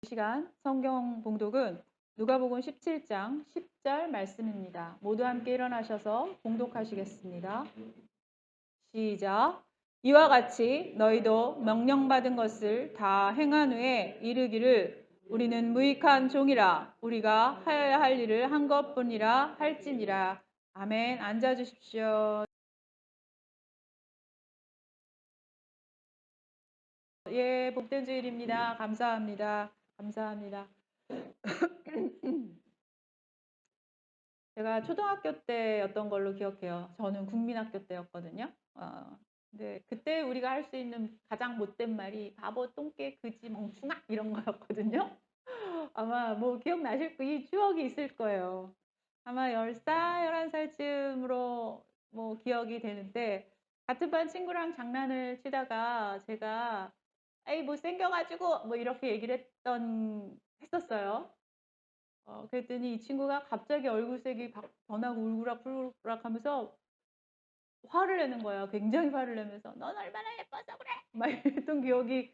시간 성경 봉독은 누가복음 17장 10절 말씀입니다. 모두 함께 일어나셔서 봉독하시겠습니다. 시작. 이와 같이 너희도 명령받은 것을 다 행한 후에 이르기를 우리는 무익한 종이라 우리가 하여야 할 일을 한 것뿐이라 할지니라. 아멘. 앉아 주십시오. 예, 복된 주일입니다. 감사합니다. 감사합니다. 제가 초등학교 때였던 걸로 기억해요. 저는 국민학교 때였거든요. 근데 그때 우리가 할 수 있는 가장 못된 말이 바보, 똥개, 그지, 멍충아 이런 거였거든요. 아마 뭐 기억나실 이 추억이 있을 거예요. 아마 10살, 11살쯤으로 뭐 기억이 되는데 같은 반 친구랑 장난을 치다가 제가 에이 뭐 생겨가지고 뭐 이렇게 얘기를 했었어요. 그랬더니 이 친구가 갑자기 얼굴색이 변하고 울그락불그락 하면서 화를 내는 거예요. 굉장히 화를 내면서 넌 얼마나 예뻐서 그래 막 이랬던 기억이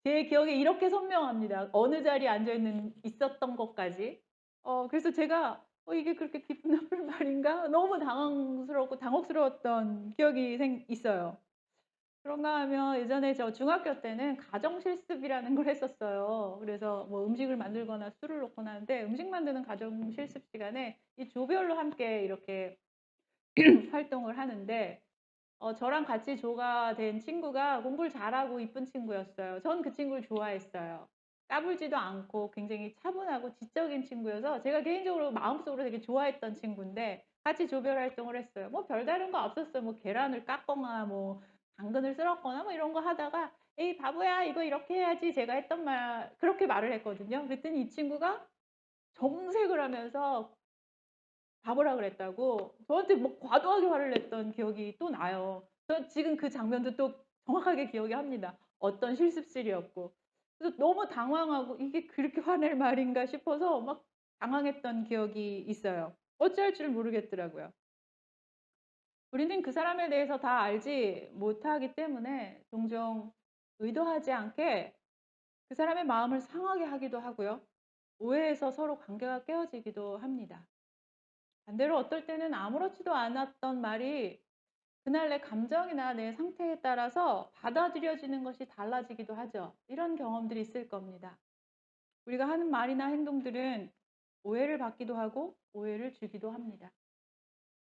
제 기억에 이렇게 선명합니다. 어느 자리에 있었던 것까지. 그래서 제가 이게 그렇게 기분 나쁜 말인가 너무 당황스럽고 당혹스러웠던 기억이 있어요. 그런가 하면 예전에 저 중학교 때는 가정 실습이라는 걸 했었어요. 그래서 뭐 음식을 만들거나 술을 놓거나 하는데 음식 만드는 가정 실습 시간에 이 조별로 함께 이렇게 활동을 하는데 저랑 같이 조가 된 친구가 공부를 잘하고 이쁜 친구였어요. 전 그 친구를 좋아했어요. 까불지도 않고 굉장히 차분하고 지적인 친구여서 제가 개인적으로 마음속으로 되게 좋아했던 친구인데 같이 조별 활동을 했어요. 뭐 별다른 거 없었어요. 뭐 계란을 깎거나 뭐 당근을 썰었거나 뭐 이런 거 하다가 에이 바보야 이거 이렇게 해야지 제가 했던 말 그렇게 말을 했거든요. 그랬더니 이 친구가 정색을 하면서 바보라 그랬다고 저한테 뭐 과도하게 화를 냈던 기억이 또 나요. 저 지금 그 장면도 또 정확하게 기억이 합니다. 어떤 실습실이었고. 그래서 너무 당황하고 이게 그렇게 화낼 말인가 싶어서 막 당황했던 기억이 있어요. 어찌할 줄 모르겠더라고요. 우리는 그 사람에 대해서 다 알지 못하기 때문에 종종 의도하지 않게 그 사람의 마음을 상하게 하기도 하고요. 오해해서 서로 관계가 깨어지기도 합니다. 반대로 어떨 때는 아무렇지도 않았던 말이 그날 내 감정이나 내 상태에 따라서 받아들여지는 것이 달라지기도 하죠. 이런 경험들이 있을 겁니다. 우리가 하는 말이나 행동들은 오해를 받기도 하고 오해를 주기도 합니다.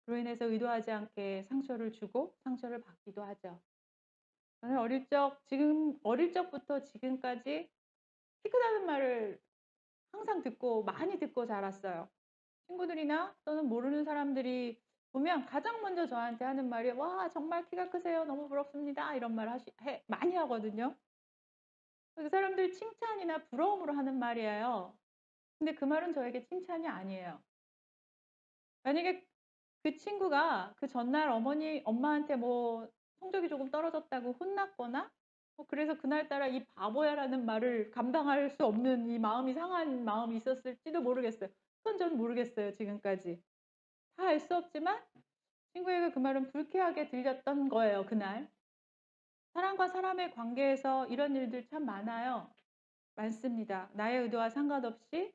그로 인해서 의도하지 않게 상처를 주고 상처를 받기도 하죠. 저는 어릴 적부터 지금까지 키 크다는 말을 항상 많이 듣고 자랐어요. 친구들이나 또는 모르는 사람들이 보면 가장 먼저 저한테 하는 말이 와 정말 키가 크세요. 너무 부럽습니다. 이런 말 많이 하거든요. 그 사람들 칭찬이나 부러움으로 하는 말이에요. 근데 그 말은 저에게 칭찬이 아니에요. 만약에 그 친구가 그 전날 엄마한테 뭐 성적이 조금 떨어졌다고 혼났거나 그래서 그날따라 이 바보야라는 말을 감당할 수 없는 이 마음이 상한 마음이 있었을지도 모르겠어요. 그건 전 모르겠어요. 지금까지. 다 알 수 없지만 친구에게 그 말은 불쾌하게 들렸던 거예요, 그날. 사람과 사람의 관계에서 이런 일들 참 많아요. 많습니다. 나의 의도와 상관없이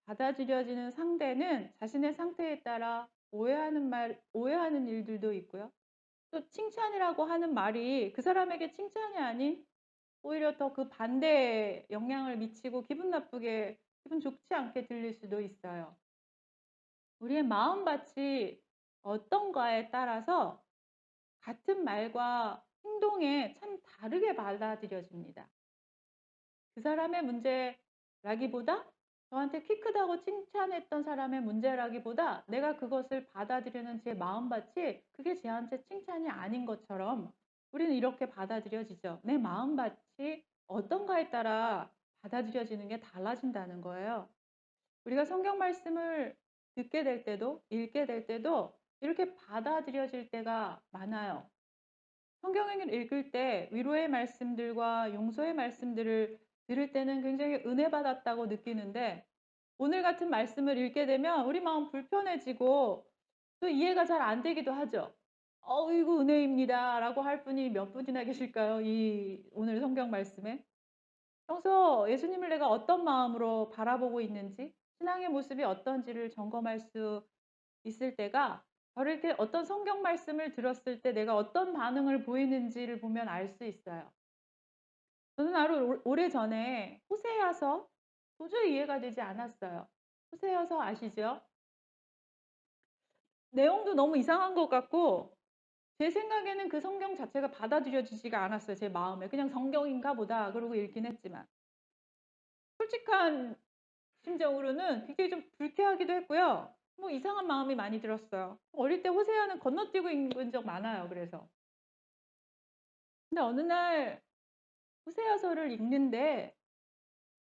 받아들여지는 상대는 자신의 상태에 따라 오해하는 일들도 있고요. 또 칭찬이라고 하는 말이 그 사람에게 칭찬이 아닌 오히려 더 그 반대의 영향을 미치고 기분 좋지 않게 들릴 수도 있어요. 우리의 마음밭이 어떤가에 따라서 같은 말과 행동에 참 다르게 받아들여집니다. 그 사람의 문제라기보다 저한테 키 크다고 칭찬했던 사람의 문제라기보다 내가 그것을 받아들이는 제 마음밭이 그게 쟤한테 칭찬이 아닌 것처럼 우리는 이렇게 받아들여지죠. 내 마음밭이 어떤가에 따라 받아들여지는 게 달라진다는 거예요. 우리가 성경 말씀을 듣게 될 때도 읽게 될 때도 이렇게 받아들여질 때가 많아요. 성경을 읽을 때 위로의 말씀들과 용서의 말씀들을 들을 때는 굉장히 은혜 받았다고 느끼는데 오늘 같은 말씀을 읽게 되면 우리 마음 불편해지고 또 이해가 잘 안 되기도 하죠. 이거 은혜입니다 라고 할 분이 몇 분이나 계실까요? 이 오늘 성경 말씀에. 평소 예수님을 내가 어떤 마음으로 바라보고 있는지, 신앙의 모습이 어떤지를 점검할 수 있을 때가, 바로 이렇게 어떤 성경 말씀을 들었을 때 내가 어떤 반응을 보이는지를 보면 알 수 있어요. 저는 아주 오래전에 호세아서 도저히 이해가 되지 않았어요. 호세아서 아시죠? 내용도 너무 이상한 것 같고 제 생각에는 그 성경 자체가 받아들여지지가 않았어요, 제 마음에. 그냥 '성경인가 보다.' 그러고 읽긴 했지만. 솔직한 심정으로는 굉장히 좀 불쾌하기도 했고요. 뭐 이상한 마음이 많이 들었어요. 어릴 때 호세아는 건너뛰고 읽은 적 많아요, 그래서. 근데 어느 날 호세아서를 읽는데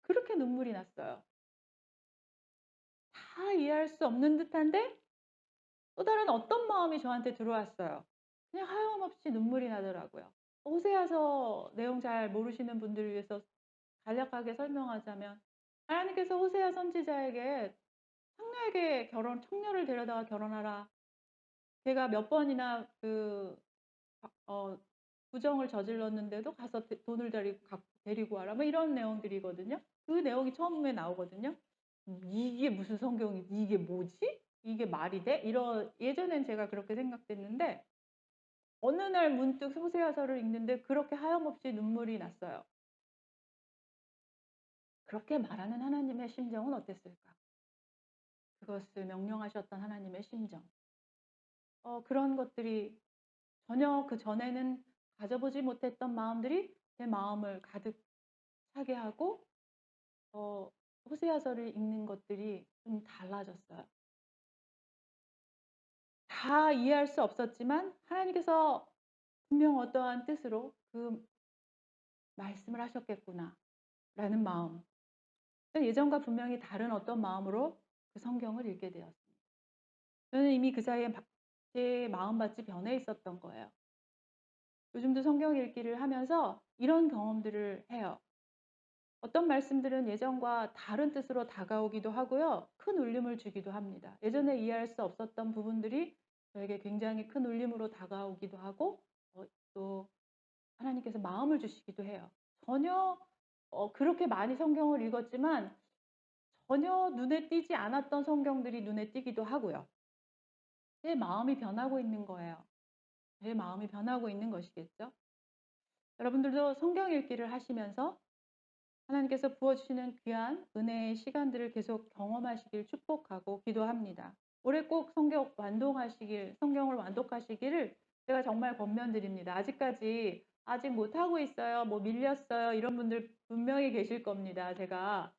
그렇게 눈물이 났어요. 다 이해할 수 없는 듯한데 또 다른 어떤 마음이 저한테 들어왔어요. 그냥 하염없이 눈물이 나더라고요. 호세아서 내용 잘 모르시는 분들을 위해서 간략하게 설명하자면, 하나님께서 호세아 선지자에게 청녀를 데려다가 결혼하라. 걔가 몇 번이나 부정을 저질렀는데도 가서 돈을 데리고 와라. 뭐 이런 내용들이거든요. 그 내용이 처음에 나오거든요. 이게 무슨 성경이, 이게 뭐지? 이게 말이 돼? 예전엔 제가 그렇게 생각됐는데, 어느 날 문득 호세아서를 읽는데 그렇게 하염없이 눈물이 났어요. 그렇게 말하는 하나님의 심정은 어땠을까? 그것을 명령하셨던 하나님의 심정. 그런 것들이 전혀 그전에는 가져보지 못했던 마음들이 제 마음을 가득 차게 하고, 어 호세아서를 읽는 것들이 좀 달라졌어요. 다 이해할 수 없었지만 하나님께서 분명 어떠한 뜻으로 그 말씀을 하셨겠구나라는 마음. 예전과 분명히 다른 어떤 마음으로 그 성경을 읽게 되었습니다. 저는 이미 그 사이에 제 마음밭이 변해 있었던 거예요. 요즘도 성경 읽기를 하면서 이런 경험들을 해요. 어떤 말씀들은 예전과 다른 뜻으로 다가오기도 하고요. 큰 울림을 주기도 합니다. 예전에 이해할 수 없었던 부분들이 저에게 굉장히 큰 울림으로 다가오기도 하고, 또 하나님께서 마음을 주시기도 해요. 전혀 그렇게 많이 성경을 읽었지만 전혀 눈에 띄지 않았던 성경들이 눈에 띄기도 하고요. 제 마음이 변하고 있는 거예요. 제 마음이 변하고 있는 것이겠죠. 여러분들도 성경 읽기를 하시면서 하나님께서 부어주시는 귀한 은혜의 시간들을 계속 경험하시길 축복하고 기도합니다. 올해 꼭 성경을 완독하시기를 제가 정말 권면드립니다. 아직 못하고 있어요, 뭐 밀렸어요, 이런 분들 분명히 계실 겁니다. 제가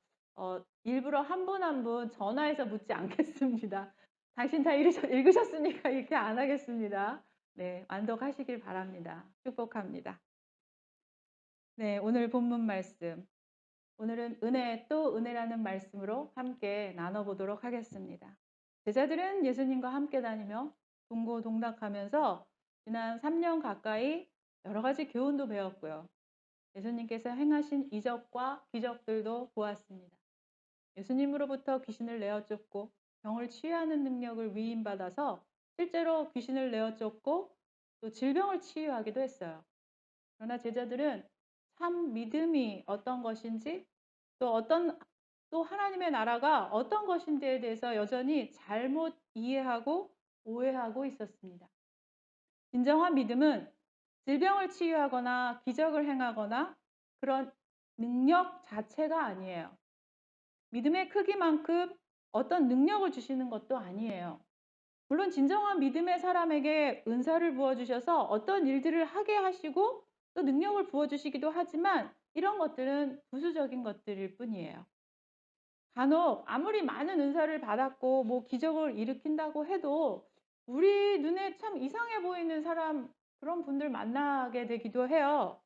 일부러 한 분 한 분 전화해서 묻지 않겠습니다. 당신 다 읽으셨으니까 이렇게 안 하겠습니다. 네, 완독하시길 바랍니다. 축복합니다. 네, 오늘 본문 말씀. 오늘은 은혜 또 은혜라는 말씀으로 함께 나눠보도록 하겠습니다. 제자들은 예수님과 함께 다니며 동고동락하면서 지난 3년 가까이 여러 가지 교훈도 배웠고요. 예수님께서 행하신 이적과 기적들도 보았습니다. 예수님으로부터 귀신을 내어 쫓고 병을 치유하는 능력을 위임받아서 실제로 귀신을 내어 쫓고 또 질병을 치유하기도 했어요. 그러나 제자들은 참 믿음이 어떤 것인지, 또 하나님의 나라가 어떤 것인지에 대해서 여전히 잘못 이해하고 오해하고 있었습니다. 진정한 믿음은 질병을 치유하거나 기적을 행하거나 그런 능력 자체가 아니에요. 믿음의 크기만큼 어떤 능력을 주시는 것도 아니에요. 물론 진정한 믿음의 사람에게 은사를 부어주셔서 어떤 일들을 하게 하시고 또 능력을 부어주시기도 하지만, 이런 것들은 부수적인 것들일 뿐이에요. 간혹 아무리 많은 은사를 받았고 뭐 기적을 일으킨다고 해도 우리 눈에 참 이상해 보이는 그런 분들 만나게 되기도 해요.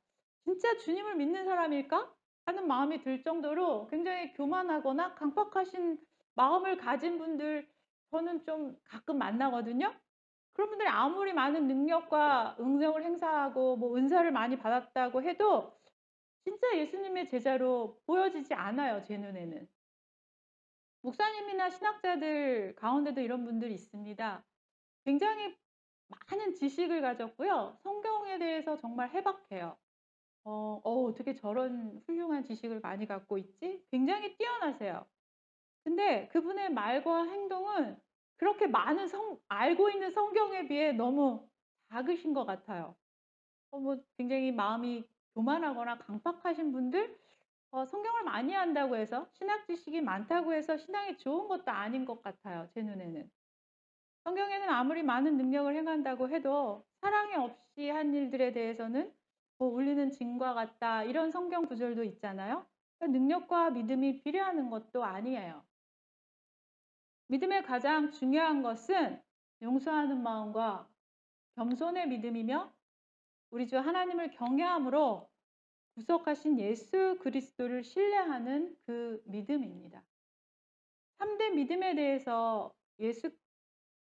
진짜 주님을 믿는 사람일까? 하는 마음이 들 정도로 굉장히 교만하거나 강팍하신 마음을 가진 분들, 저는 좀 가끔 만나거든요. 그런 분들이 아무리 많은 능력과 응력을 행사하고 뭐 은사를 많이 받았다고 해도 진짜 예수님의 제자로 보여지지 않아요, 제 눈에는. 목사님이나 신학자들 가운데도 이런 분들이 있습니다. 굉장히 많은 지식을 가졌고요. 성경에 대해서 정말 해박해요. 어떻게 저런 훌륭한 지식을 많이 갖고 있지?" 굉장히 뛰어나세요. 근데 그분의 말과 행동은 그렇게 많은 알고 있는 성경에 비해 너무 작으신 것 같아요. 뭐 굉장히 마음이 교만하거나 강팍하신 분들, 성경을 많이 안다고 해서, 신학 지식이 많다고 해서 신앙이 좋은 것도 아닌 것 같아요, 제 눈에는. 성경에는 아무리 많은 능력을 행한다고 해도 사랑이 없이 한 일들에 대해서는 울리는 징과 같다, 이런 성경 구절도 있잖아요. 그러니까 능력과 믿음이 비례하는 것도 아니에요. 믿음의 가장 중요한 것은 용서하는 마음과 겸손의 믿음이며, 우리 주 하나님을 경외함으로 구속하신 예수 그리스도를 신뢰하는 그 믿음입니다. 3대 믿음에 대해서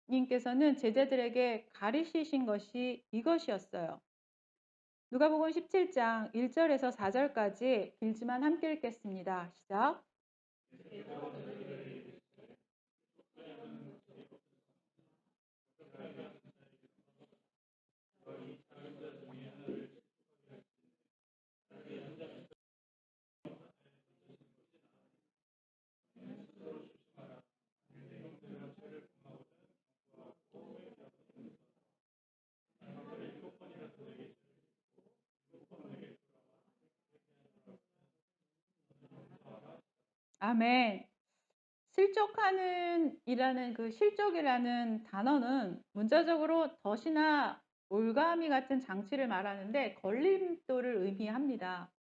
예수님께서는 제자들에게 가르치신 것이 이것이었어요. 누가복음 17장 1절에서 4절까지 길지만 함께 읽겠습니다. 시작. 아멘. 실족하는 이라는 그 실족이라는 단어는 문자적으로 덫이나 올가미 같은 장치를 말하는데 걸림돌을 의미합니다.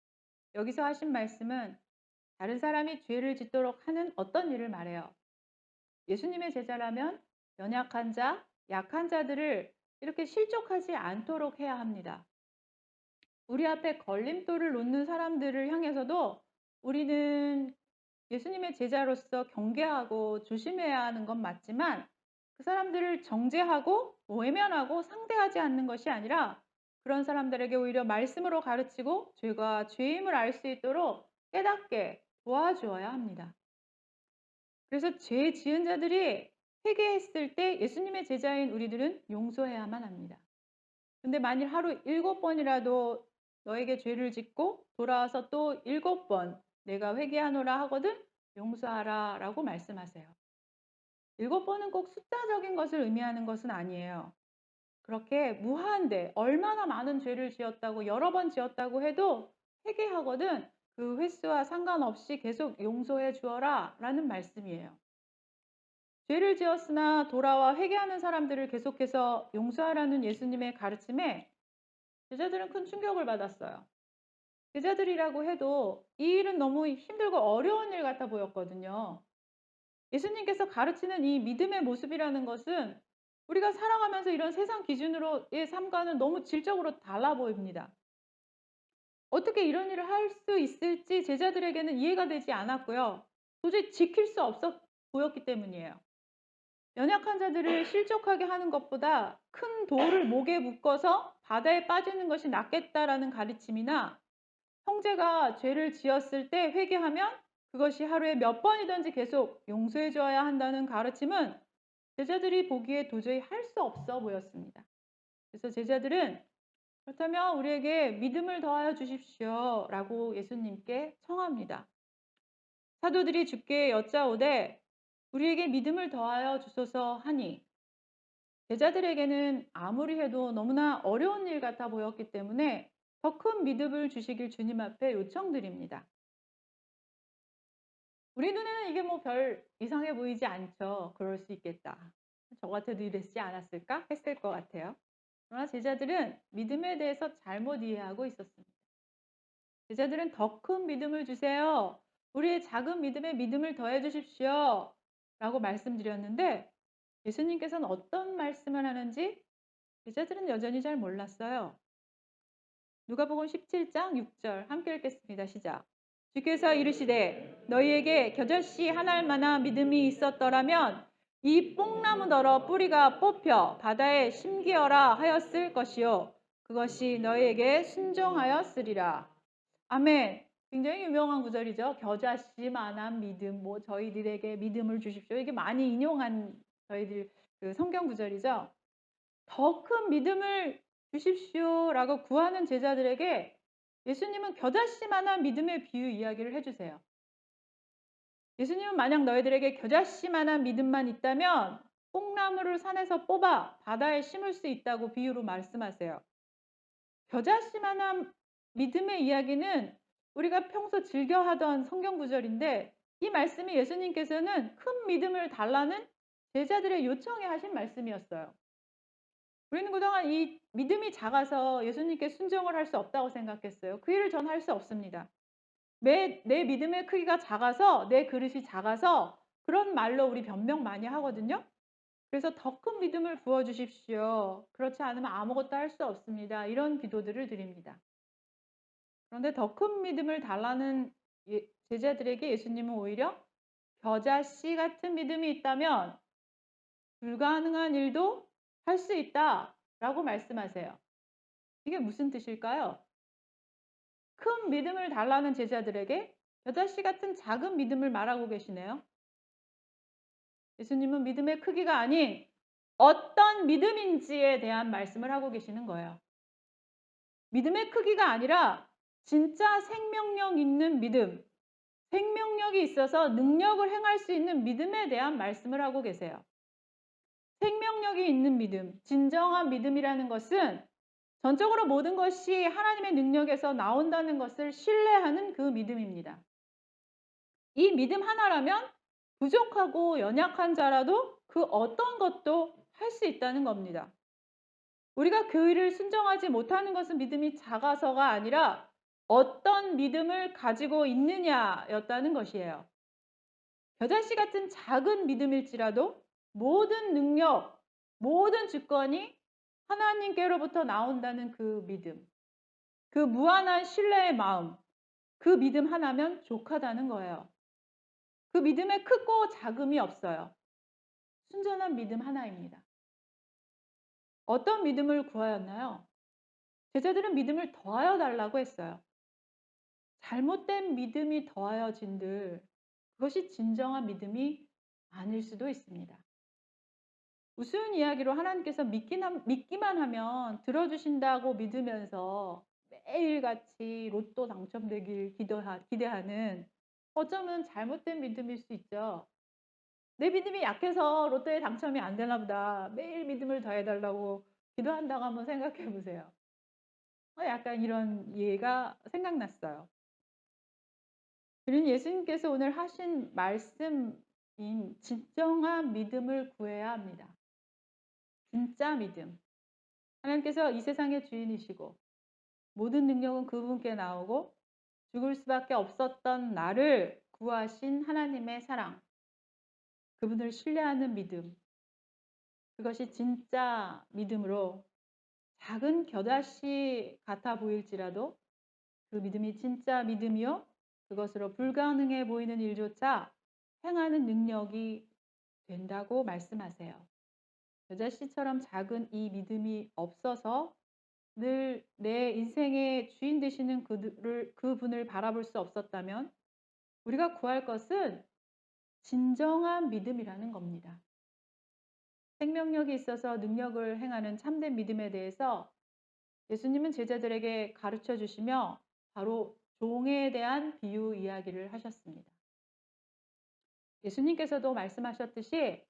여기서 하신 말씀은 다른 사람이 죄를 짓도록 하는 어떤 일을 말해요. 예수님의 제자라면 연약한 자, 약한 자들을 이렇게 실족하지 않도록 해야 합니다. 우리 앞에 걸림돌을 놓는 사람들을 향해서도 우리는 예수님의 제자로서 경계하고 조심해야 하는 건 맞지만, 그 사람들을 정죄하고 외면하고 상대하지 않는 것이 아니라 그런 사람들에게 오히려 말씀으로 가르치고 죄가 죄임을 알 수 있도록 깨닫게 도와주어야 합니다. 그래서 죄 지은 자들이 회개했을 때 예수님의 제자인 우리들은 용서해야만 합니다. 근데 만일 하루 7번이라도 너에게 죄를 짓고 돌아와서 또 7번 내가 회개하노라 하거든 용서하라 라고 말씀하세요. 7번은 꼭 숫자적인 것을 의미하는 것은 아니에요. 그렇게 무한대 얼마나 많은 죄를 지었다고 여러 번 지었다고 해도 회개하거든 그 횟수와 상관없이 계속 용서해 주어라 라는 말씀이에요. 죄를 지었으나 돌아와 회개하는 사람들을 계속해서 용서하라는 예수님의 가르침에 제자들은 큰 충격을 받았어요. 제자들이라고 해도 이 일은 너무 힘들고 어려운 일 같아 보였거든요. 예수님께서 가르치는 이 믿음의 모습이라는 것은 우리가 살아가면서 이런 세상 기준으로의 삶과는 너무 질적으로 달라 보입니다. 어떻게 이런 일을 할 수 있을지 제자들에게는 이해가 되지 않았고요. 도저히 지킬 수 없어 보였기 때문이에요. 연약한 자들을 실족하게 하는 것보다 큰 돌을 목에 묶어서 바다에 빠지는 것이 낫겠다라는 가르침이나, 형제가 죄를 지었을 때 회개하면 그것이 하루에 몇 번이든지 계속 용서해 줘야 한다는 가르침은 제자들이 보기에 도저히 할 수 없어 보였습니다. 그래서 제자들은 그렇다면 우리에게 믿음을 더하여 주십시오 라고 예수님께 청합니다. 사도들이 주께 여짜오되 우리에게 믿음을 더하여 주소서 하니, 제자들에게는 아무리 해도 너무나 어려운 일 같아 보였기 때문에 더 큰 믿음을 주시길 주님 앞에 요청드립니다. 우리 눈에는 이게 뭐 별 이상해 보이지 않죠. 그럴 수 있겠다. 저 같아도 이랬지 않았을까? 했을 것 같아요. 그러나 제자들은 믿음에 대해서 잘못 이해하고 있었습니다. 제자들은 더 큰 믿음을 주세요. 우리의 작은 믿음에 믿음을 더해 주십시오. 라고 말씀드렸는데 예수님께서는 어떤 말씀을 하는지 제자들은 여전히 잘 몰랐어요. 누가복음 17장 6절 함께 읽겠습니다. 시작. 주께서 이르시되 너희에게 겨자씨 한 알만한 믿음이 있었더라면 이 뽕나무더러 뿌리가 뽑혀 바다에 심기어라 하였을 것이요 그것이 너희에게 순종하였으리라. 아멘. 굉장히 유명한 구절이죠. 겨자씨만한 믿음, 뭐 저희들에게 믿음을 주십시오. 이게 많이 인용한 저희들 그 성경 구절이죠. 더 큰 믿음을 주십시오라고 구하는 제자들에게 예수님은 겨자씨만한 믿음의 비유 이야기를 해주세요. 예수님은 만약 너희들에게 겨자씨만한 믿음만 있다면 뽕나무를 산에서 뽑아 바다에 심을 수 있다고 비유로 말씀하세요. 겨자씨만한 믿음의 이야기는 우리가 평소 즐겨 하던 성경 구절인데 이 말씀이 예수님께서는 큰 믿음을 달라는 제자들의 요청에 하신 말씀이었어요. 우리는 그동안 이 믿음이 작아서 예수님께 순종을 할 수 없다고 생각했어요. 그 일을 전 할 수 없습니다. 내 믿음의 크기가 작아서 내 그릇이 작아서 그런 말로 우리 변명 많이 하거든요. 그래서 더 큰 믿음을 부어주십시오. 그렇지 않으면 아무것도 할 수 없습니다. 이런 기도들을 드립니다. 그런데 더 큰 믿음을 달라는 제자들에게 예수님은 오히려 겨자씨 같은 믿음이 있다면 불가능한 일도 할 수 있다라고 말씀하세요. 이게 무슨 뜻일까요? 큰 믿음을 달라는 제자들에게 겨자씨 같은 작은 믿음을 말하고 계시네요. 예수님은 믿음의 크기가 아닌 어떤 믿음인지에 대한 말씀을 하고 계시는 거예요. 믿음의 크기가 아니라 진짜 생명력 있는 믿음, 생명력이 있어서 능력을 행할 수 있는 믿음에 대한 말씀을 하고 계세요. 생명력이 있는 믿음, 진정한 믿음이라는 것은 전적으로 모든 것이 하나님의 능력에서 나온다는 것을 신뢰하는 그 믿음입니다. 이 믿음 하나라면 부족하고 연약한 자라도 그 어떤 것도 할 수 있다는 겁니다. 우리가 그 일을 순종하지 못하는 것은 믿음이 작아서가 아니라 어떤 믿음을 가지고 있느냐였다는 것이에요. 겨자씨 같은 작은 믿음일지라도 모든 능력, 모든 주권이 하나님께로부터 나온다는 그 믿음, 그 무한한 신뢰의 마음, 그 믿음 하나면 족하다는 거예요. 그 믿음에 크고 작음이 없어요. 순전한 믿음 하나입니다. 어떤 믿음을 구하였나요? 제자들은 믿음을 더하여 달라고 했어요. 잘못된 믿음이 더하여진들 그것이 진정한 믿음이 아닐 수도 있습니다. 우스운 이야기로 하나님께서 믿기만 하면 들어주신다고 믿으면서 매일같이 로또 당첨되길 기대하는 어쩌면 잘못된 믿음일 수 있죠. 내 믿음이 약해서 로또에 당첨이 안 되나 보다. 매일 믿음을 더해달라고 기도한다고 한번 생각해 보세요. 약간 이런 예가 생각났어요. 그러니 예수님께서 오늘 하신 말씀인 진정한 믿음을 구해야 합니다. 진짜 믿음. 하나님께서 이 세상의 주인이시고 모든 능력은 그분께 나오고 죽을 수밖에 없었던 나를 구하신 하나님의 사랑. 그분을 신뢰하는 믿음. 그것이 진짜 믿음으로 작은 겨자씨 같아 보일지라도 그 믿음이 진짜 믿음이요. 그것으로 불가능해 보이는 일조차 행하는 능력이 된다고 말씀하세요. 겨자씨처럼 작은 이 믿음이 없어서 늘 내 인생의 주인 되시는 그분을 바라볼 수 없었다면 우리가 구할 것은 진정한 믿음이라는 겁니다. 생명력이 있어서 능력을 행하는 참된 믿음에 대해서 예수님은 제자들에게 가르쳐 주시며 바로 종에 대한 비유 이야기를 하셨습니다. 예수님께서도 말씀하셨듯이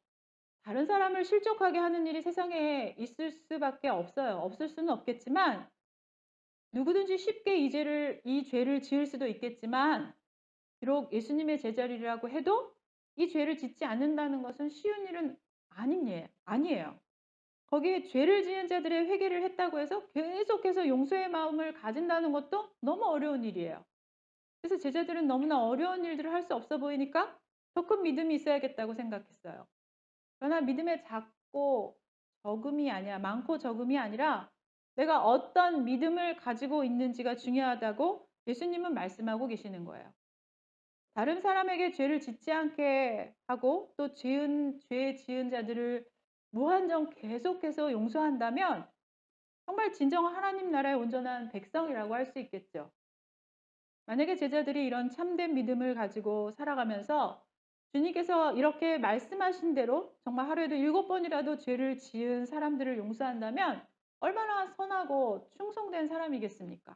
다른 사람을 실족하게 하는 일이 세상에 있을 수밖에 없어요. 없을 수는 없겠지만 누구든지 쉽게 이 죄를 지을 수도 있겠지만 비록 예수님의 제자리라고 해도 이 죄를 짓지 않는다는 것은 쉬운 일은 아니에요. 거기에 죄를 지은 자들의 회개를 했다고 해서 계속해서 용서의 마음을 가진다는 것도 너무 어려운 일이에요. 그래서 제자들은 너무나 어려운 일들을 할 수 없어 보이니까 더 큰 믿음이 있어야겠다고 생각했어요. 그러나 믿음의 많고 적음이 아니라 내가 어떤 믿음을 가지고 있는지가 중요하다고 예수님은 말씀하고 계시는 거예요. 다른 사람에게 죄를 짓지 않게 하고 또 죄 지은 자들을 무한정 계속해서 용서한다면 정말 진정한 하나님 나라의 온전한 백성이라고 할 수 있겠죠. 만약에 제자들이 이런 참된 믿음을 가지고 살아가면서 주님께서 이렇게 말씀하신 대로 정말 하루에도 7번이라도 죄를 지은 사람들을 용서한다면 얼마나 선하고 충성된 사람이겠습니까?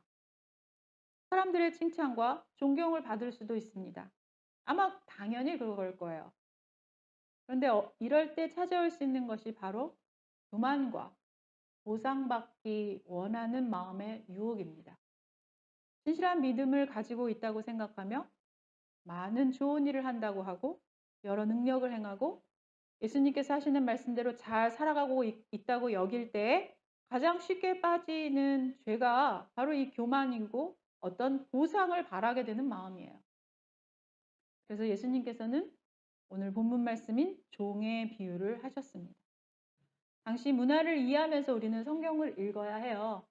사람들의 칭찬과 존경을 받을 수도 있습니다. 아마 당연히 그걸 거예요. 그런데 이럴 때 찾아올 수 있는 것이 바로 교만과 보상받기 원하는 마음의 유혹입니다. 진실한 믿음을 가지고 있다고 생각하며 많은 좋은 일을 한다고 하고 여러 능력을 행하고 예수님께서 하시는 말씀대로 잘 살아가고 있다고 여길 때에 가장 쉽게 빠지는 죄가 바로 이 교만이고 어떤 보상을 바라게 되는 마음이에요. 그래서 예수님께서는 오늘 본문 말씀인 종의 비유를 하셨습니다. 당시 문화를 이해하면서 우리는 성경을 읽어야 해요.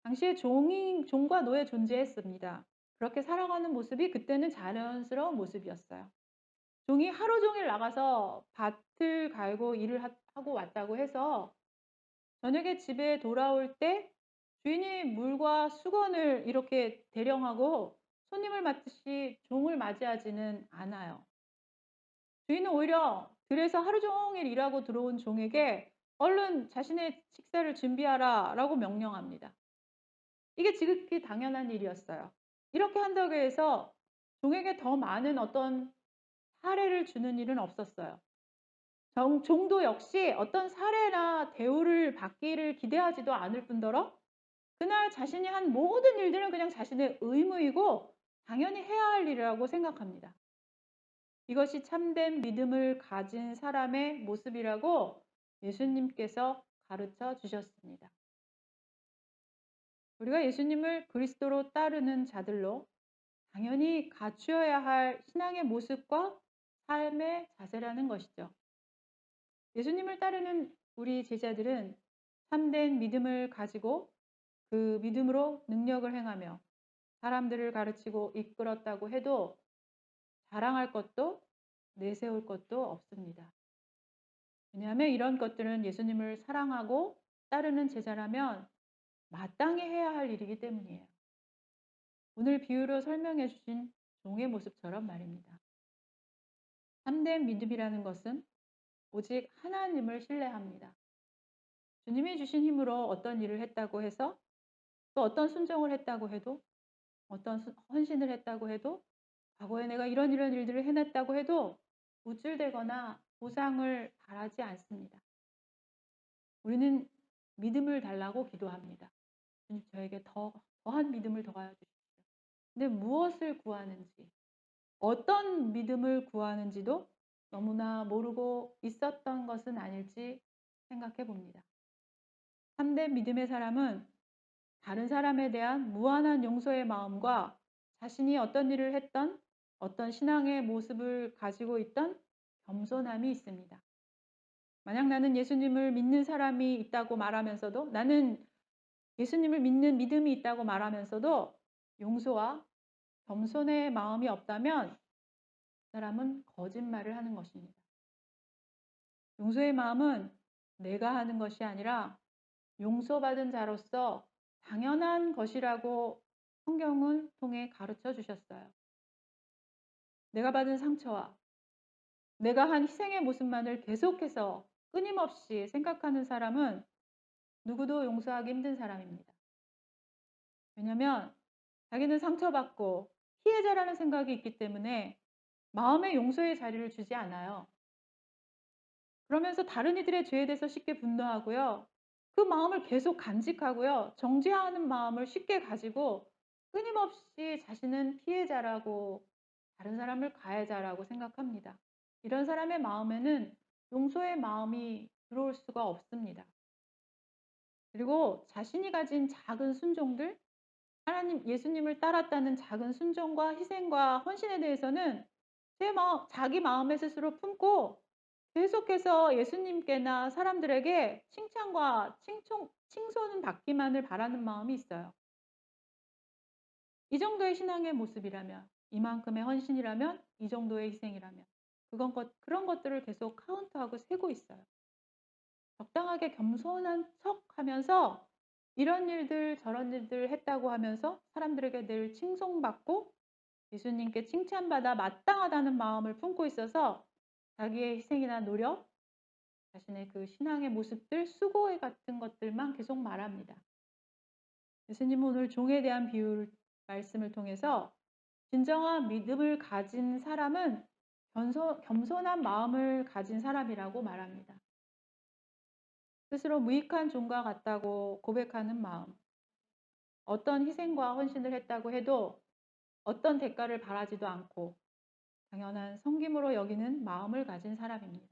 당시에 종과 노예 존재했습니다. 그렇게 살아가는 모습이 그때는 자연스러운 모습이었어요. 종이 하루 종일 나가서 밭을 갈고 일을 하고 왔다고 해서 저녁에 집에 돌아올 때 주인이 물과 수건을 이렇게 대령하고 손님을 맞듯이 종을 맞이하지는 않아요. 주인은 오히려 들에서 하루 종일 일하고 들어온 종에게 얼른 자신의 식사를 준비하라 라고 명령합니다. 이게 지극히 당연한 일이었어요. 이렇게 한다고 해서 종에게 더 많은 어떤 사례를 주는 일은 없었어요. 종도 역시 어떤 사례나 대우를 받기를 기대하지도 않을 뿐더러 그날 자신이 한 모든 일들은 그냥 자신의 의무이고 당연히 해야 할 일이라고 생각합니다. 이것이 참된 믿음을 가진 사람의 모습이라고 예수님께서 가르쳐 주셨습니다. 우리가 예수님을 그리스도로 따르는 자들로 당연히 갖추어야 할 신앙의 모습과 삶의 자세라는 것이죠. 예수님을 따르는 우리 제자들은 참된 믿음을 가지고 그 믿음으로 능력을 행하며 사람들을 가르치고 이끌었다고 해도 자랑할 것도 내세울 것도 없습니다. 왜냐하면 이런 것들은 예수님을 사랑하고 따르는 제자라면 마땅히 해야 할 일이기 때문이에요. 오늘 비유로 설명해 주신 종의 모습처럼 말입니다. 참된 믿음이라는 것은 오직 하나님을 신뢰합니다. 주님이 주신 힘으로 어떤 일을 했다고 해서 또 어떤 순종을 했다고 해도 어떤 헌신을 했다고 해도 과거에 내가 이런 일들을 해냈다고 해도 우쭐대거나 보상을 바라지 않습니다. 우리는 믿음을 달라고 기도합니다. 주님 저에게 더한 믿음을 더하여 주십시오. 근데 무엇을 구하는지 어떤 믿음을 구하는지도 너무나 모르고 있었던 것은 아닐지 생각해 봅니다. 참된 믿음의 사람은 다른 사람에 대한 무한한 용서의 마음과 자신이 어떤 일을 했던 어떤 신앙의 모습을 가지고 있던 겸손함이 있습니다. 만약 나는 예수님을 믿는 사람이 있다고 말하면서도 나는 예수님을 믿는 믿음이 있다고 말하면서도 용서와 겸손의 마음이 없다면 그 사람은 거짓말을 하는 것입니다. 용서의 마음은 내가 하는 것이 아니라 용서받은 자로서 당연한 것이라고 성경을 통해 가르쳐 주셨어요. 내가 받은 상처와 내가 한 희생의 모습만을 계속해서 끊임없이 생각하는 사람은 누구도 용서하기 힘든 사람입니다. 왜냐하면 자기는 상처받고 피해자라는 생각이 있기 때문에 마음의 용서의 자리를 주지 않아요. 그러면서 다른 이들의 죄에 대해서 쉽게 분노하고요. 그 마음을 계속 간직하고요. 정죄하는 마음을 쉽게 가지고 끊임없이 자신은 피해자라고 다른 사람을 가해자라고 생각합니다. 이런 사람의 마음에는 용서의 마음이 들어올 수가 없습니다. 그리고 자신이 가진 작은 순종들, 하나님, 예수님을 따랐다는 작은 순종과 희생과 헌신에 대해서는 자기 마음에 스스로 품고 계속해서 예수님께나 사람들에게 칭찬과 칭송은 받기만을 바라는 마음이 있어요. 이 정도의 신앙의 모습이라면, 이만큼의 헌신이라면, 이 정도의 희생이라면 그런 것들을 계속 카운트하고 세고 있어요. 적당하게 겸손한 척하면서 이런 일들 저런 일들 했다고 하면서 사람들에게 늘 칭송받고 예수님께 칭찬받아 마땅하다는 마음을 품고 있어서 자기의 희생이나 노력, 자신의 그 신앙의 모습들, 수고 같은 것들만 계속 말합니다. 예수님은 오늘 종에 대한 비유를 말씀을 통해서 진정한 믿음을 가진 사람은 겸손한 마음을 가진 사람이라고 말합니다. 스스로 무익한 종과 같다고 고백하는 마음, 어떤 희생과 헌신을 했다고 해도 어떤 대가를 바라지도 않고 당연한 섬김으로 여기는 마음을 가진 사람입니다.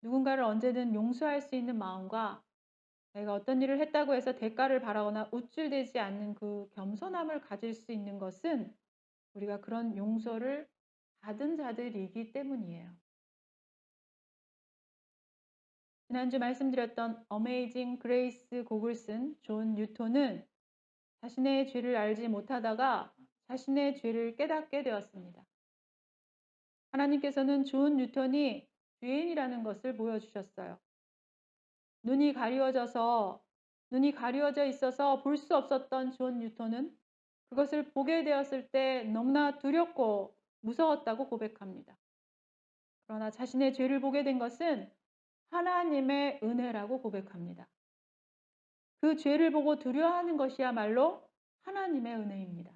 누군가를 언제든 용서할 수 있는 마음과 내가 어떤 일을 했다고 해서 대가를 바라거나 우쭐대지 않는 그 겸손함을 가질 수 있는 것은 우리가 그런 용서를 받은 자들이기 때문이에요. 지난주 말씀드렸던 어메이징 그레이스 곡을 쓴 존 뉴턴은 자신의 죄를 알지 못하다가 자신의 죄를 깨닫게 되었습니다. 하나님께서는 존 뉴턴이 죄인이라는 것을 보여주셨어요. 눈이 가리워져 있어서 볼 수 없었던 존 뉴턴은 그것을 보게 되었을 때 너무나 두렵고 무서웠다고 고백합니다. 그러나 자신의 죄를 보게 된 것은 하나님의 은혜라고 고백합니다. 그 죄를 보고 두려워하는 것이야말로 하나님의 은혜입니다.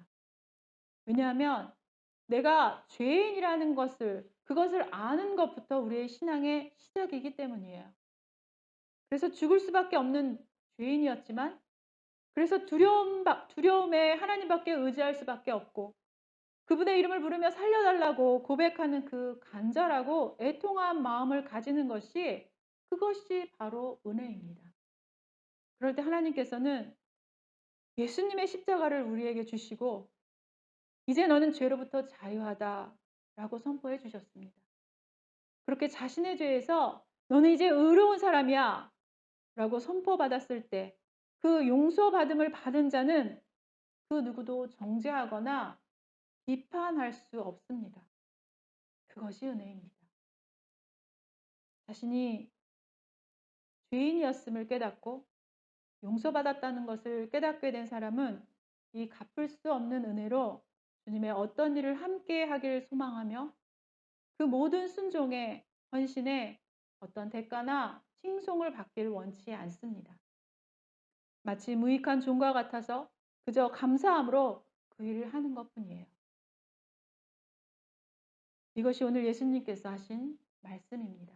왜냐하면 내가 죄인이라는 그것을 아는 것부터 우리의 신앙의 시작이기 때문이에요. 그래서 죽을 수밖에 없는 죄인이었지만 그래서 두려움에 하나님밖에 의지할 수밖에 없고 그분의 이름을 부르며 살려달라고 고백하는 그 간절하고 애통한 마음을 가지는 그것이 바로 은혜입니다. 그럴 때 하나님께서는 예수님의 십자가를 우리에게 주시고 이제 너는 죄로부터 자유하다라고 선포해 주셨습니다. 그렇게 자신의 죄에서 너는 이제 의로운 사람이야 라고 선포받았을 때 그 용서받음을 받은 자는 그 누구도 정죄하거나 비판할 수 없습니다. 그것이 은혜입니다. 자신이 죄인이었음을 깨닫고 용서받았다는 것을 깨닫게 된 사람은 이 갚을 수 없는 은혜로 주님의 어떤 일을 함께 하길 소망하며 그 모든 순종에 헌신에 어떤 대가나 칭송을 받길 원치 않습니다. 마치 무익한 종과 같아서 그저 감사함으로 그 일을 하는 것뿐이에요. 이것이 오늘 예수님께서 하신 말씀입니다.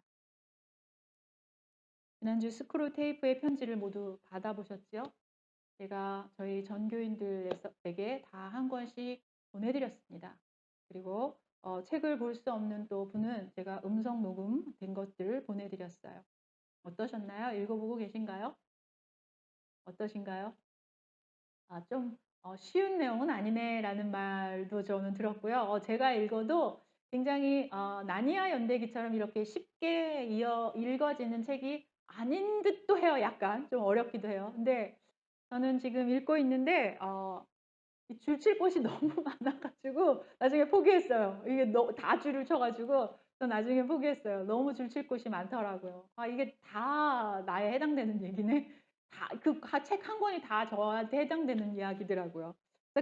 지난주 스크루 테이프의 편지를 모두 받아보셨죠? 제가 저희 전교인들에게 다 한 권씩 보내드렸습니다. 그리고 책을 볼 수 없는 또 분은 제가 음성 녹음된 것들 보내드렸어요. 어떠셨나요? 읽어보고 계신가요? 어떠신가요? 좀 쉬운 내용은 아니네라는 말도 저는 들었고요. 제가 읽어도 굉장히 나니아 연대기처럼 이렇게 쉽게 읽어지는 책이 아닌 듯도 해요. 약간 좀 어렵기도 해요. 근데 저는 지금 읽고 있는데 이 줄칠 곳이 너무 많아가지고 나중에 포기했어요. 이게 다 줄을 쳐가지고 저 나중에 포기했어요. 너무 줄칠 곳이 많더라고요. 이게 다 나에 해당되는 얘기네. 다 그 책 한 권이 다 저한테 해당되는 이야기더라고요.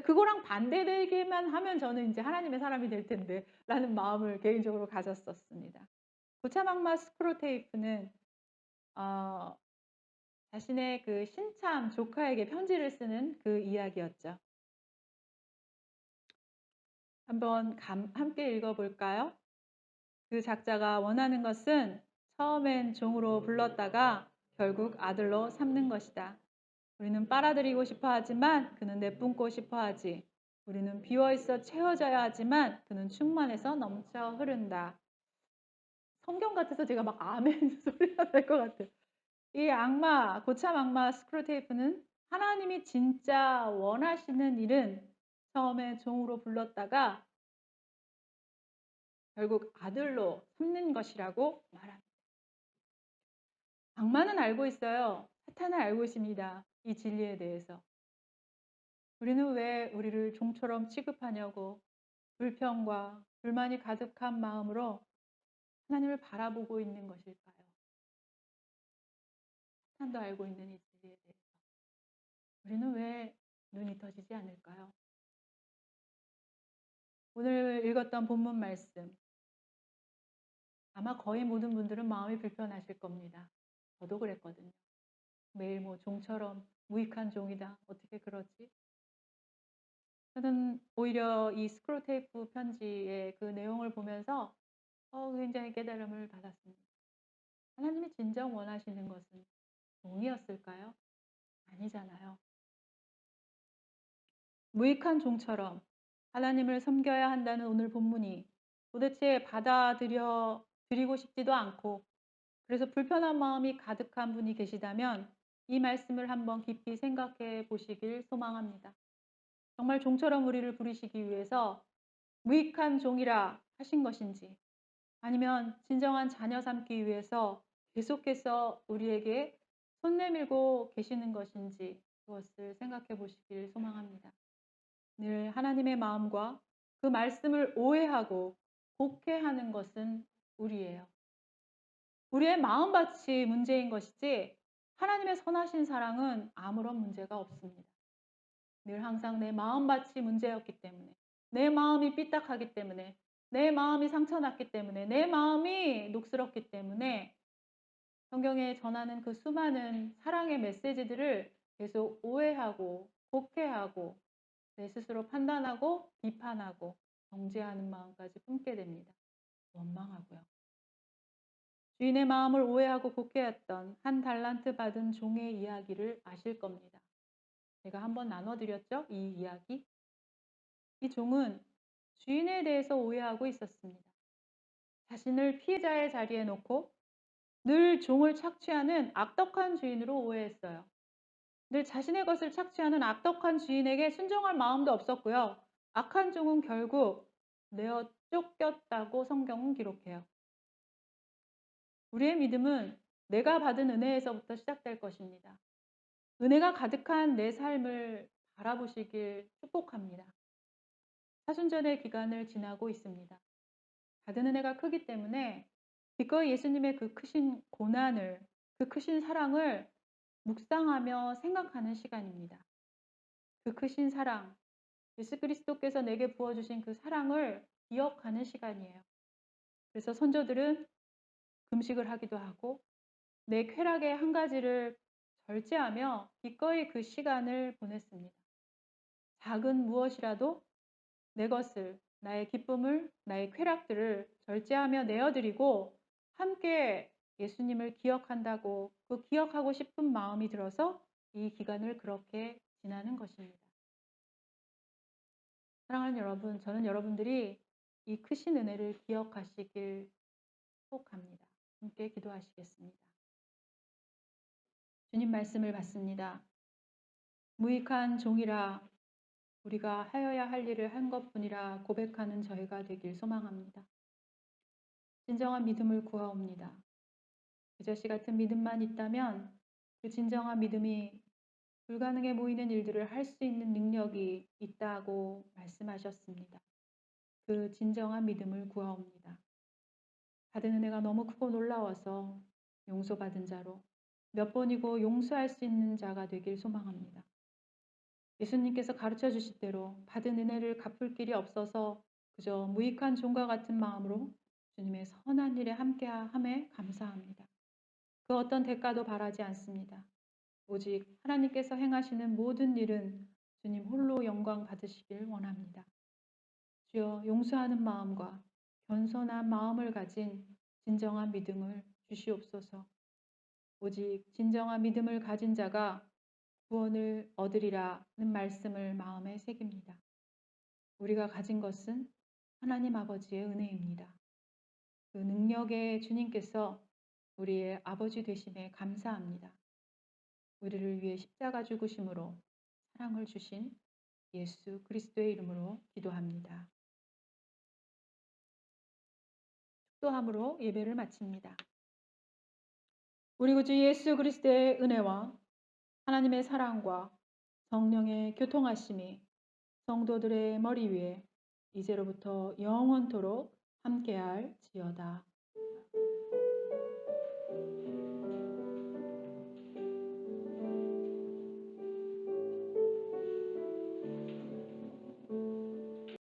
그거랑 반대되기만 하면 저는 이제 하나님의 사람이 될 텐데라는 마음을 개인적으로 가졌었습니다. 고차막마 스크루테이프는 자신의 그 신참 조카에게 편지를 쓰는 그 이야기였죠. 한번 함께 읽어볼까요? 그 작자가 원하는 것은 처음엔 종으로 불렀다가 결국 아들로 삼는 것이다. 우리는 빨아들이고 싶어 하지만 그는 내뿜고 싶어 하지. 우리는 비어있어 채워져야 하지만 그는 충만해서 넘쳐 흐른다. 성경 같아서 제가 막 아멘 소리가 날 것 같아요. 이 고참 악마 스크루테이프는 하나님이 진짜 원하시는 일은 처음에 종으로 불렀다가 결국 아들로 삼는 것이라고 말합니다. 악마는 알고 있어요. 사탄은 알고 있습니다. 이 진리에 대해서. 우리는 왜 우리를 종처럼 취급하냐고 불평과 불만이 가득한 마음으로 하나님을 바라보고 있는 것일까요? 사탄도 알고 있는 이 진리에 대해서. 우리는 왜 눈이 떠지지 않을까요? 오늘 읽었던 본문 말씀. 아마 거의 모든 분들은 마음이 불편하실 겁니다. 저도 그랬거든요. 매일 종처럼 무익한 종이다. 어떻게 그러지? 저는 오히려 이 스크롤테이프 편지의 그 내용을 보면서 굉장히 깨달음을 받았습니다. 하나님이 진정 원하시는 것은 종이었을까요? 아니잖아요. 무익한 종처럼 하나님을 섬겨야 한다는 오늘 본문이 도대체 드리고 싶지도 않고 그래서 불편한 마음이 가득한 분이 계시다면 이 말씀을 한번 깊이 생각해 보시길 소망합니다. 정말 종처럼 우리를 부르시기 위해서 무익한 종이라 하신 것인지 아니면 진정한 자녀 삼기 위해서 계속해서 우리에게 손 내밀고 계시는 것인지 그것을 생각해 보시길 소망합니다. 늘 하나님의 마음과 그 말씀을 오해하고 곡해하는 것은 우리예요. 우리의 마음밭이 문제인 것이지 하나님의 선하신 사랑은 아무런 문제가 없습니다. 늘 항상 내 마음밭이 문제였기 때문에 내 마음이 삐딱하기 때문에 내 마음이 상처났기 때문에 내 마음이 녹슬었기 때문에 성경에 전하는 그 수많은 사랑의 메시지들을 계속 오해하고 곡해하고 내 스스로 판단하고 비판하고 정죄하는 마음까지 품게 됩니다. 원망하고요. 주인의 마음을 오해하고 곡해했던 한 달란트 받은 종의 이야기를 아실 겁니다. 제가 한번 나눠드렸죠? 이 이야기. 이 종은 주인에 대해서 오해하고 있었습니다. 자신을 피해자의 자리에 놓고 늘 종을 착취하는 악덕한 주인으로 오해했어요. 늘 자신의 것을 착취하는 악덕한 주인에게 순종할 마음도 없었고요. 악한 종은 결국 내어 쫓겼다고 성경은 기록해요. 우리의 믿음은 내가 받은 은혜에서부터 시작될 것입니다. 은혜가 가득한 내 삶을 바라보시길 축복합니다. 사순절의 기간을 지나고 있습니다. 받은 은혜가 크기 때문에 기꺼이 예수님의 그 크신 고난을, 그 크신 사랑을 묵상하며 생각하는 시간입니다. 그 크신 사랑, 예수 그리스도께서 내게 부어주신 그 사랑을 기억하는 시간이에요. 그래서 선조들은 금식을 하기도 하고 내 쾌락의 한 가지를 절제하며 기꺼이 그 시간을 보냈습니다. 작은 무엇이라도 내 것을, 나의 기쁨을, 나의 쾌락들을 절제하며 내어드리고 함께 예수님을 기억한다고 그 기억하고 싶은 마음이 들어서 이 기간을 그렇게 지나는 것입니다. 사랑하는 여러분, 저는 여러분들이 이 크신 은혜를 기억하시길 축복합니다. 함께 기도하시겠습니다. 주님 말씀을 받습니다. 무익한 종이라 우리가 하여야 할 일을 한 것뿐이라 고백하는 저희가 되길 소망합니다. 진정한 믿음을 구하옵니다. 그저씨 같은 믿음만 있다면 그 진정한 믿음이 불가능해 보이는 일들을 할 수 있는 능력이 있다고 말씀하셨습니다. 그 진정한 믿음을 구하옵니다. 받은 은혜가 너무 크고 놀라워서 용서받은 자로 몇 번이고 용서할 수 있는 자가 되길 소망합니다. 예수님께서 가르쳐 주실 대로 받은 은혜를 갚을 길이 없어서 그저 무익한 종과 같은 마음으로 주님의 선한 일에 함께함에 감사합니다. 그 어떤 대가도 바라지 않습니다. 오직 하나님께서 행하시는 모든 일은 주님 홀로 영광 받으시길 원합니다. 주여 용서하는 마음과 겸손한 마음을 가진 진정한 믿음을 주시옵소서. 오직 진정한 믿음을 가진 자가 구원을 얻으리라는 말씀을 마음에 새깁니다. 우리가 가진 것은 하나님 아버지의 은혜입니다. 그 능력의 주님께서 우리의 아버지 되심에 감사합니다. 우리를 위해 십자가 죽으심으로 사랑을 주신 예수 그리스도의 이름으로 기도합니다. 축도함으로 예배를 마칩니다. 우리 구주 예수 그리스도의 은혜와 하나님의 사랑과 성령의 교통하심이 성도들의 머리 위에 이제로부터 영원토록 함께할지어다.